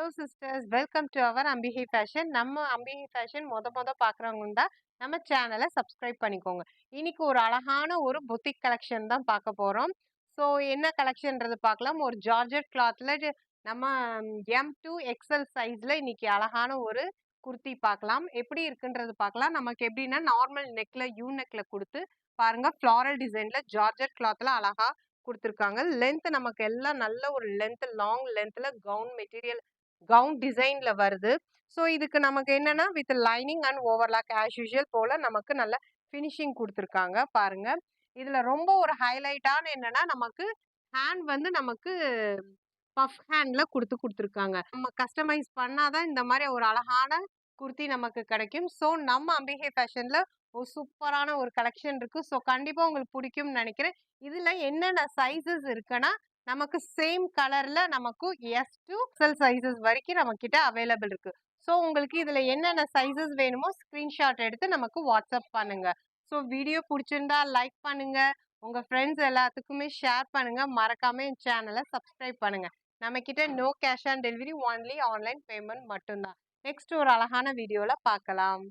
Hello sisters, welcome to our Ambigai fashion. நம்ம Ambigai fashion மொத பார்க்குறவங்க இருந்தா நம்ம சேனலை சப்ஸ்கிரைப் பண்ணிக்கோங்க. இன்னைக்கு ஒரு அழகான ஒரு புத்திக் கலெக்ஷன் தான் பார்க்க போறோம். ஸோ என்ன கலெக்ஷன்றது பார்க்கலாம். ஒரு ஜார்ஜெட் கிளாத்ல நம்ம M2 XL சைஸ்ல இன்னைக்கு அழகான ஒரு குர்த்தி பார்க்கலாம். எப்படி இருக்குன்றது பார்க்கலாம். நமக்கு எப்படின்னா நார்மல் நெக்ல நெக்ல கொடுத்து பாருங்க, ஃப்ளாரல் டிசைன்ல ஜார்ஜெட் கிளாத்ல அழகா கொடுத்துருக்காங்க. லென்த் நமக்கு எல்லாம் நல்ல ஒரு லென்த், லாங் லென்த்ல கவுன் டிசைன்ல வருது. ஸோ இதுக்கு நமக்கு என்னன்னா with lining and overlock as usual போல நமக்கு நல்ல ஃபினிஷிங் கொடுத்துருக்காங்க. பாருங்க, இதுல ரொம்ப ஒரு ஹைலைட்டான என்னன்னா நமக்கு ஹேண்ட் வந்து நமக்கு பஃப் ஹேண்ட்ல கொடுத்துருக்காங்க. நம்ம கஸ்டமைஸ் பண்ணாதான் இந்த மாதிரி ஒரு அழகான குர்த்தி நமக்கு கிடைக்கும். ஸோ நம்ம அம்பிகை ஃபேஷன்ல ஒரு சூப்பரான ஒரு கலெக்ஷன் இருக்கு. ஸோ கண்டிப்பா உங்களுக்கு பிடிக்கும்னு நினைக்கிறேன். இதுல என்னென்ன சைசஸ் இருக்குன்னா நமக்கு சேம் கலர்ல நமக்கு S2 XL சைசஸ் வரைக்கும் நம்ம கிட்ட அவைலபிள் இருக்கு. ஸோ உங்களுக்கு இதுல என்னென்ன சைசஸ் வேணுமோ ஸ்கிரீன்ஷாட் எடுத்து நமக்கு வாட்ஸ்அப் பண்ணுங்க. ஸோ வீடியோ பிடிச்சிருந்தா லைக் பண்ணுங்க, உங்க ஃப்ரெண்ட்ஸ் எல்லாத்துக்குமே ஷேர் பண்ணுங்க, மறக்காம என் சேனலை சப்ஸ்கிரைப் பண்ணுங்க. நம்ம கிட்ட no cash on delivery, only online payment மட்டும்தான். நெக்ஸ்ட் ஒரு அழகான வீடியோல பார்க்கலாம்.